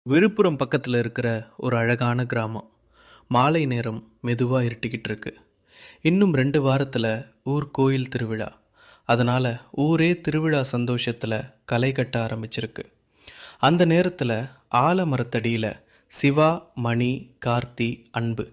விழுப்புரம் பக்கத்தில் இருக்கிற ஒரு அழகான கிராமம். மாலை நேரம் மெதுவாக இருட்டிக்கிட்டு இருக்கு. இன்னும் 2 வாரத்தில் ஊர் கோயில் திருவிழா. அதனால் ஊரே திருவிழா சந்தோஷத்தில் களை கட்ட ஆரம்பிச்சிருக்கு. அந்த நேரத்தில் ஆலமரத்தடியில் சிவா, மணி, கார்த்தி, அன்பு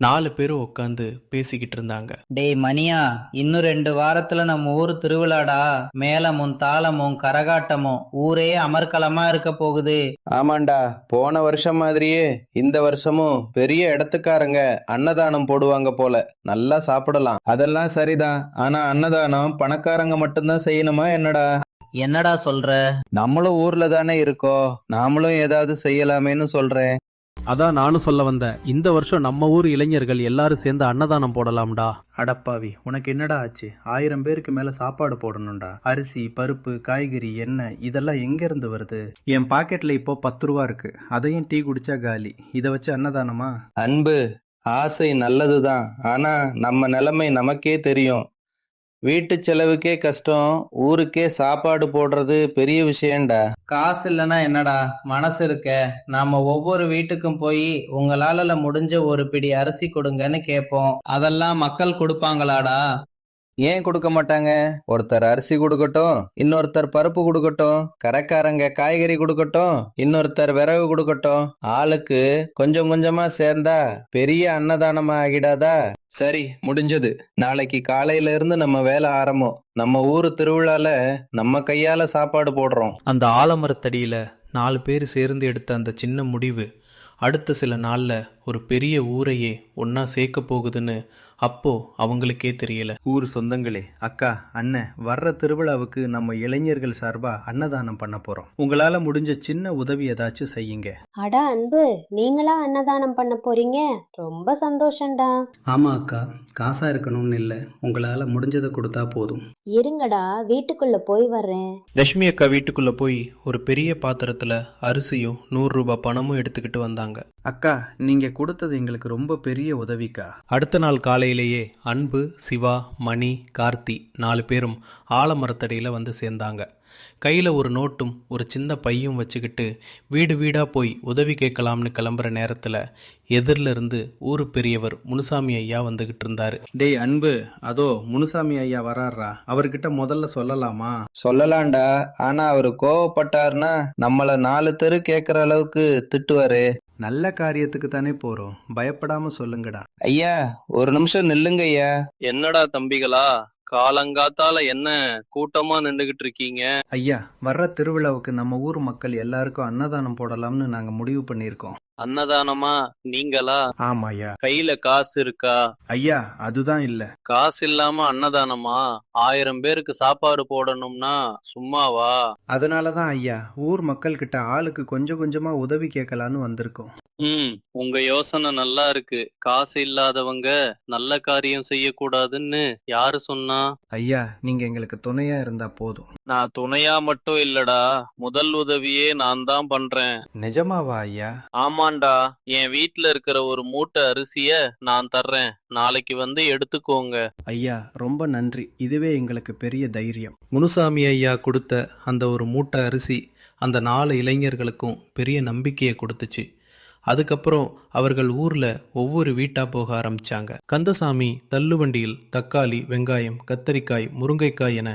4 பேரும் உட்காந்து பேசிக்கிட்டு இருந்தாங்க. டேய் மணியா, இன்னும் 2 வாரத்துல நம்ம ஊர் திருவிழாடா. மேளமும் தாளமும் கரகாட்டமும் ஊரே அமர்க்களமா இருக்க போகுது. ஆமாண்டா, போன வருஷம் மாதிரியே இந்த வருஷமும் பெரிய இடத்துக்காரங்க அன்னதானம் போடுவாங்க போல. நல்லா சாப்பிடலாம். அதெல்லாம் சரிதான். ஆனா அன்னதானம் பணக்காரங்க மட்டும்தான் செய்யணுமா என்னடா? என்னடா சொல்ற? நம்மளும் ஊர்ல தானே இருக்கோம், நாமளும் ஏதாவது செய்யலாமேன்னு சொல்றேன். அதான் நானும் சொல்ல வந்தேன். இந்த வருஷம் நம்ம ஊர் இளைஞர்கள் எல்லாரும் சேர்ந்து அன்னதானம் போடலாம்டா. அடப்பாவி, உனக்கு என்னடா ஆச்சு? 1000 பேருக்கு மேல சாப்பாடு போடணும்டா. அரிசி, பருப்பு, காய்கறி, எண்ணெய் இதெல்லாம் எங்க இருந்து வருது? என் பாக்கெட்ல இப்போ 10 ரூபா இருக்கு. அதையும் டீ குடிச்சா காலி. இதை வச்சு அன்னதானமா? அன்பு, ஆசை நல்லதுதான். ஆனா நம்ம நிலைமை நமக்கே தெரியும். வீட்டு செலவுக்கே கஷ்டம், ஊருக்கே சாப்பாடு போடுறது பெரிய விஷயம்டா. காசு இல்லைன்னா என்னடா, மனசு இருக்க. நாம ஒவ்வொரு வீட்டுக்கும் போய் உங்களால முடிஞ்ச ஒரு பிடி அரிசி கொடுங்கன்னு கேட்போம். அதெல்லாம் மக்கள் கொடுப்பாங்களாடா? ஏன் கொடுக்க மாட்டாங்க? ஒருத்தர் அரிசி கொடுக்கட்டும், இன்னொருத்தர் பருப்பு கொடுக்கட்டும், கடைக்காரங்க காய்கறி கொடுக்கட்டும், இன்னொருத்தர் விறகு கொடுக்கட்டும். ஆளுக்கு கொஞ்சம் கொஞ்சமா சேர்ந்தா பெரிய அன்னதானமா ஆகிடாதா? சரி, முடிஞ்சது. நாளைக்கு காலையில இருந்து நம்ம வேலை ஆரம்பம். நம்ம ஊரு திருவிழால நம்ம கையால சாப்பாடு போடுறோம். அந்த ஆலமரத்தடியில் 4 பேர் சேர்ந்து எடுத்த அந்த சின்ன முடிவு அடுத்த சில நாளில் ஒரு பெரிய ஊரையே ஒன்றா சேர்க்க போகுதுன்னு அப்போ அவங்களுக்கே தெரியல. ஊர் சொந்தங்களே, அக்கா, அண்ணன், வர்ற திருவிழாவுக்கு நம்ம இளைஞர்கள் சார்பா அன்னதானம் பண்ண போறோம். உங்களால முடிஞ்ச சின்ன உதவி ஏதாச்சும் செய்யுங்க. அடா அன்பு, நீங்களா அன்னதானம் பண்ண போறீங்க? ரொம்ப சந்தோஷம்டா. ஆமா அக்கா, காசா இருக்கணும்னு இல்லை, உங்களால முடிஞ்சதை கொடுத்தா போதும். இருங்கடா, வீட்டுக்குள்ள போய் வர்றேன். லட்சுமி அக்கா வீட்டுக்குள்ளே போய் ஒரு பெரிய பாத்திரத்தில் அரிசியும் 100 ரூபாய் பணமும் எடுத்துக்கிட்டு வந்தாங்க. அக்கா, நீங்க கொடுத்தது எங்களுக்கு ரொம்ப பெரிய உதவிக்கா. அடுத்த நாள் காலையிலேயே அன்பு, சிவா, மணி, கார்த்தி 4 பேரும் ஆலமரத்தடியில் வந்து சேர்ந்தாங்க. கையில் ஒரு நோட்டும் ஒரு சின்ன பையும் வச்சுக்கிட்டு வீடு வீடாக போய் உதவி கேட்கலாம்னு கிளம்புற நேரத்தில் எதிரில் இருந்து ஊரு பெரியவர் முனுசாமி ஐயா வந்துக்கிட்டு இருந்தார். டேய் அன்பு, அதோ முனுசாமி ஐயா வராறா, அவர்கிட்ட முதல்ல சொல்லலாமா? சொல்லலாம்டா, ஆனா அவரு கோவப்பட்டாருன்னா நம்மள 4 தெரு கேட்கற அளவுக்கு திட்டுவாரு. நல்ல காரியத்துக்கு தானே போறோம், பயப்படாம சொல்லுங்கடா. ஐயா, ஒரு நிமிஷம் நில்லுங்க ஐயா. என்னடா தம்பிகளா, காலங்காத்தால என்ன கூட்டமா நின்றுகிட்டு இருக்கீங்க? ஐயா, வர்ற திருவிழாவுக்கு நம்ம ஊர் மக்கள் எல்லாருக்கும் அன்னதானம் போடலாம்னு நாங்க முடிவு பண்ணியிருக்கோம். அன்னதானமா? நீங்களா? ஆமா ஐயா. கையில காசு இருக்கா? ஐயா, அதுதான் இல்ல. காசு இல்லாம அன்னதானமா? 1000 பேருக்கு சாப்பாடு போடணும்னா சும்மாவா? அதனாலதான் ஐயா, ஊர் மக்கள் கிட்ட ஆளுக்கு கொஞ்சம் கொஞ்சமா உதவி கேட்கலான்னு வந்திருக்கோம். உங்க யோசனை நல்லா இருக்கு. காசு இல்லாதவங்க நல்ல காரியம் செய்யக்கூடாதுன்னு யாரு சொன்னா? ஐயா, நீங்க எங்களுக்கு துணையா இருந்தா போதும். நான் துணையா மட்டும் இல்லடா, முதல் உதவியே நான் தான் பண்றேன். நிஜமாவா ஐயா? ஆமாண்டா, என் வீட்ல இருக்கிற ஒரு மூட்டை அரிசிய நான் தர்றேன். நாளைக்கு வந்து எடுத்துக்கோங்க. ஐயா, ரொம்ப நன்றி. இதுவே எங்களுக்கு பெரிய தைரியம். முனுசாமி ஐயா கொடுத்த அந்த ஒரு மூட்டை அரிசி அந்த 4 இளைஞர்களுக்கும் பெரிய நம்பிக்கையை கொடுத்துச்சு. அதுக்கப்புறம் அவர்கள் ஊரில் ஒவ்வொரு வீட்டாக போக ஆரம்பித்தாங்க. கந்தசாமி தள்ளுவண்டியில் தக்காளி, வெங்காயம், கத்தரிக்காய், முருங்கைக்காய் என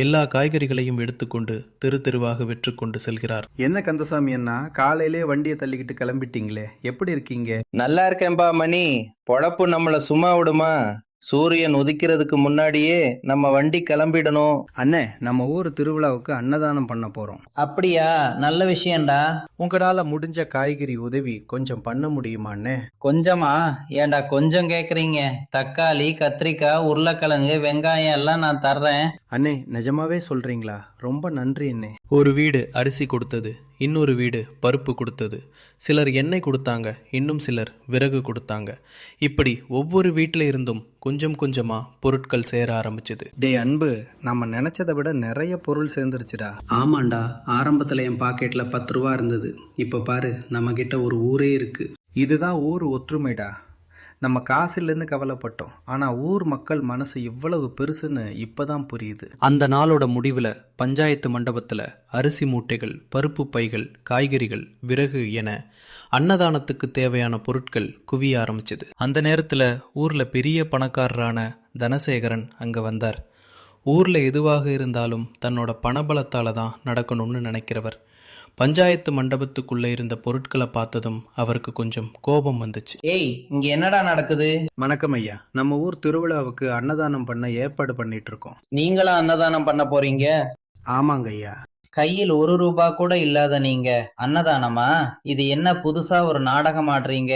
எல்லா காய்கறிகளையும் எடுத்துக்கொண்டு தெரு தெருவாக விற்று கொண்டு செல்கிறார். என்ன கந்தசாமி அண்ணா, காலையிலே வண்டியை தள்ளிக்கிட்டு கிளம்பிட்டீங்களே, எப்படி இருக்கீங்க? நல்லா இருக்கேன்பா மணி. பொழப்பு நம்மள சும்மா விடுமா? சூரியன் உதிக்கிறதுக்கு முன்னாடியே நம்ம வண்டி கிளம்பிடணும். அண்ணே, நம்ம ஊர் திருவிழாவுக்கு அன்னதானம் பண்ண போறோம். அப்படியா? நல்ல விஷயம்டா. உங்களால முடிஞ்ச காய்கறி உதவி கொஞ்சம் பண்ண முடியுமா அண்ணே? கொஞ்சமா? ஏன்டா கொஞ்சம் கேக்குறீங்க? தக்காளி, கத்திரிக்காய், உருளைக்கிழங்கு, வெங்காயம் எல்லாம் நான் தர்றேன். அண்ணே, நிஜமாவே சொல்றீங்களா? ரொம்ப நன்றி அண்ணே. ஒரு வீடு அரிசி கொடுத்தது, இன்னொரு வீடு பருப்பு கொடுத்தது, சிலர் எண்ணெய் கொடுத்தாங்க, இன்னும் சிலர் விறகு கொடுத்தாங்க. இப்படி ஒவ்வொரு வீட்டில் இருந்தும் கொஞ்சம் கொஞ்சமாக பொருட்கள் சேர ஆரம்பிச்சது. டேய் அன்பு, நம்ம நினைச்சதை விட நிறைய பொருள் சேர்ந்துருச்சுடா. ஆமாண்டா, ஆரம்பத்தில் என் பாக்கெட்ல 10 ரூபா இருந்தது. இப்போ பாரு, நம்ம கிட்ட ஒரு ஊரே இருக்கு. இதுதான் ஊர் ஒற்றுமைடா. நம்ம காசுலேருந்து கவலைப்பட்டோம், ஆனால் ஊர் மக்கள் மனசு இவ்வளவு பெருசுன்னு இப்பதான் புரியுது. அந்த நாளோட முடிவில் பஞ்சாயத்து மண்டபத்தில் அரிசி மூட்டைகள், பருப்பு பைகள், காய்கறிகள், விறகு என அன்னதானத்துக்கு தேவையான பொருட்கள் குவிய ஆரம்பிச்சது. அந்த நேரத்தில் ஊரில் பெரிய பணக்காரரான தனசேகரன் அங்கே வந்தார். ஊரில் எதுவாக இருந்தாலும் தன்னோட பணபலத்தால் தான் நடக்கணும்னு நினைக்கிறவர். பஞ்சாயத்து மண்டபத்துக்குள்ளே இருந்த பொருட்களை பார்த்ததும் அவருக்கு கொஞ்சம் கோபம் வந்துச்சு. ஏய், இங்க என்னடா நடக்குது? வணக்கம் ஐயா, நம்ம ஊர் திருவிழாவுக்கு அன்னதானம் பண்ண ஏற்பாடு பண்ணிட்டு இருக்கோம். நீங்களா அன்னதானம் பண்ண போறீங்க? ஆமாங்க ஐயா. கையில் 1 ரூபா கூட இல்லாத நீங்க அன்னதானமா? இது என்ன புதுசா ஒரு நாடகம் ஆடுறீங்க?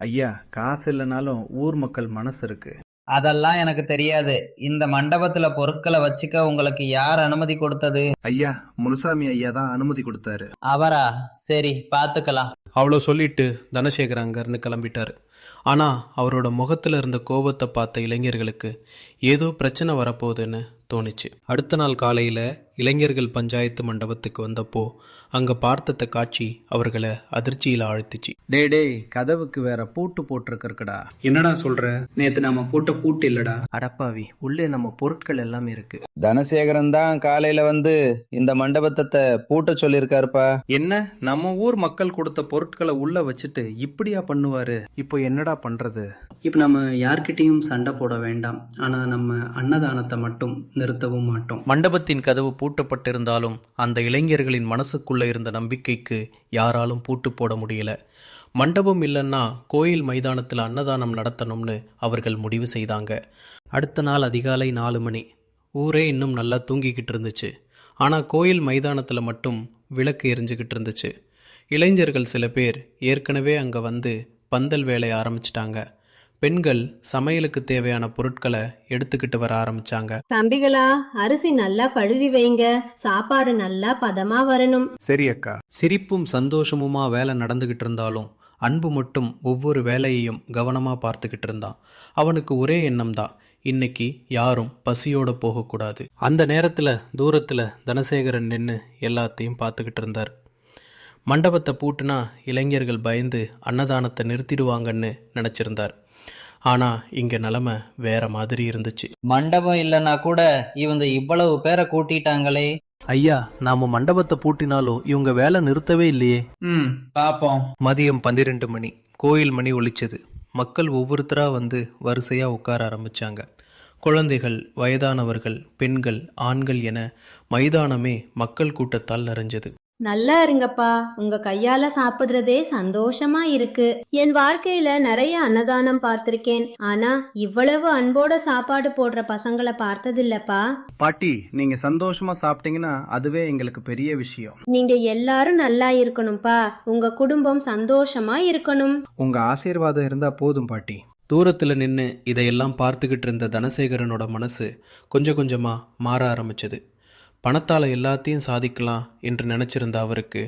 ஐயா, காசு இல்லைனாலும் ஊர் மக்கள் மனசு இருக்கு. அதெல்லாம் எனக்கு தெரியாது. இந்த மண்டபத்துல பொருட்களை வச்சுக்க உங்களுக்கு யார் அனுமதி கொடுத்தது? ஐயா, முனுசாமி ஐயா தான் அனுமதி கொடுத்தாரு. அவரா? சரி, பாத்துக்கலாம். அவ்வளோ சொல்லிட்டு தனசேகர் அங்கேருந்து கிளம்பிட்டார். ஆனால் அவரோட முகத்தில் இருந்த கோபத்தை பார்த்த இளைஞர்களுக்கு ஏதோ பிரச்சனை வரப்போகுதுன்னு தோணுச்சு. அடுத்த நாள் காலையில் இளைஞர்கள் பஞ்சாயத்து மண்டபத்துக்கு வந்தப்போ அங்கே பார்த்த காட்சி அவர்களை அதிர்ச்சியில் ஆழ்த்திச்சு. டேய், கதவுக்கு வேற பூட்டு போட்டிருக்கடா. என்னடா சொல்கிற? நேற்று நம்ம போட்ட பூட்டு இல்லடா. அடப்பாவி, உள்ளே நம்ம பொருட்கள் எல்லாமே இருக்கு. தனசேகரன் தான் காலையில வந்து இந்த மண்டபத்தை பூட்ட சொல்லியிருக்காருப்பா. என்ன, நம்ம ஊர் மக்கள் கொடுத்த பொருட்களை உள்ள வச்சுட்டு இப்படியா பண்ணுவாரு? இப்போ என்னடா பண்றது? இப்போ நம்ம யார்கிட்டையும் சண்டை போட வேண்டாம், ஆனால் நம்ம அன்னதானத்தை மட்டும் நிறுத்தவும் மாட்டோம். மண்டபத்தின் கதவு பூட்டப்பட்டிருந்தாலும் அந்த இளைஞர்களின் மனசுக்குள்ள இருந்த நம்பிக்கைக்கு யாராலும் பூட்டு போட முடியல. மண்டபம் இல்லைன்னா கோயில் மைதானத்தில் அன்னதானம் நடத்தணும்னு அவர்கள் முடிவு செய்தாங்க. அடுத்த நாள் அதிகாலை 4 மணி. ஊரே இன்னும் நல்லா தூங்கிக்கிட்டு இருந்துச்சு. ஆனால் கோயில் மைதானத்தில் மட்டும் விளக்கு எரிஞ்சுக்கிட்டு இருந்துச்சு. இளைஞர்கள் சில பேர் ஏற்கனவே அங்கே வந்து பந்தல் வேலையை ஆரம்பிச்சிட்டாங்க. பெண்கள் சமையலுக்கு தேவையான பொருட்களை எடுத்துக்கிட்டு வர ஆரம்பிச்சாங்க. தம்பிகளா, அரிசி நல்லா கழுவி வைங்க, சாப்பாடு நல்லா பதமா வரணும். சரி அக்கா. சிரிப்பும் சந்தோஷமுமா வேலை நடந்துகிட்டு இருந்தாலும் அன்பு மட்டும் ஒவ்வொரு வேலையையும் கவனமாக பார்த்துக்கிட்டு இருந்தான். அவனுக்கு ஒரே எண்ணம் தான், இன்னைக்கு யாரும் பசியோட போகக்கூடாது. அந்த நேரத்தில் தூரத்தில் தனசேகரன் நின்று எல்லாத்தையும் பார்த்துக்கிட்டு இருந்தார். மண்டபத்தை பூட்டுனா இளைஞர்கள் பயந்து அன்னதானத்தை நிறுத்திடுவாங்கன்னு நினச்சிருந்தார். ஆனால் இங்கே நிலைமை வேற மாதிரி இருந்துச்சு. மண்டபம் இல்லைன்னா கூட இவங்க இவ்வளவு பேரை கூட்டிட்டாங்களே. ஐயா, நாம மண்டபத்தை பூட்டினாலும் இவங்க வேலை நிறுத்தவே இல்லையே. பாப்போம். மதியம் 12 மணி. கோயில் மணி ஒலிச்சது. மக்கள் ஒவ்வொருத்தராக வந்து வரிசையாக உட்கார ஆரம்பிச்சாங்க. குழந்தைகள், வயதானவர்கள், பெண்கள், ஆண்கள் என மைதானமே மக்கள் கூட்டத்தால் நிறைஞ்சது. நல்லா இருங்கப்பா, உங்க கையால சாப்பிடுறதே சந்தோஷமா இருக்கு. என் வாழ்க்கையில நிறைய அன்னதானம் பார்த்திருக்கேன், ஆனா இவ்வளவு அன்போட சாப்பாடு போடுற பசங்களை பார்த்ததில்லப்பா. பாட்டி, நீங்க சந்தோஷமா சாப்பிட்டீங்கன்னா அதுவே எங்களுக்கு பெரிய விஷயம். நீங்க எல்லாரும் நல்லா இருக்கணும்ப்பா, உங்க குடும்பம் சந்தோஷமா இருக்கணும். உங்க ஆசீர்வாதம் இருந்தா போதும் பாட்டி. தூரத்தில் நின்று இதையெல்லாம் பார்த்துக்கிட்டு இருந்த தனசேகரனோட மனசு கொஞ்சம் கொஞ்சமாக மாற ஆரம்பிச்சது. பணத்தால் எல்லாத்தையும் சாதிக்கலாம் என்று நினச்சிருந்த அவருக்கு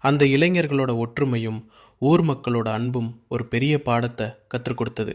அந்த இளைஞர்களோட ஒற்றுமையும் ஊர் மக்களோட அன்பும் ஒரு பெரிய பாடத்தை கற்றுக் கொடுத்தது.